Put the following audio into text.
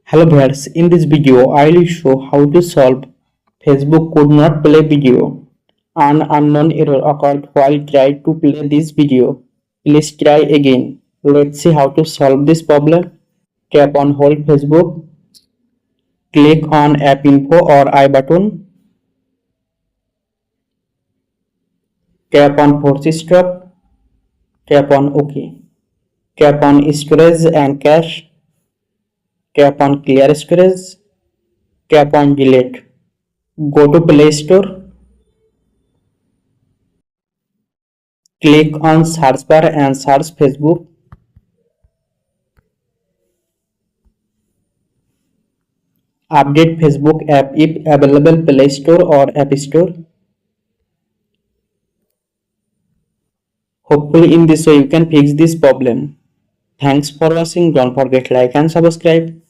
Hello viewers, in this video I will show how to solve Facebook could not play video. An unknown error occurred while trying to play this video. Please try again. Let's see how to solve this problem. Tap on Hold Facebook. Click on App Info or I button. Tap on Force Stop. Tap on OK. Tap on Storage and Cache. Tap on Clear Storage. Tap on Delete. Go to Play Store. Click on search bar and search Facebook. Update Facebook app if available Play Store or App Store. Hopefully in this way you can fix this problem. Thanks for watching. Don't forget like and subscribe.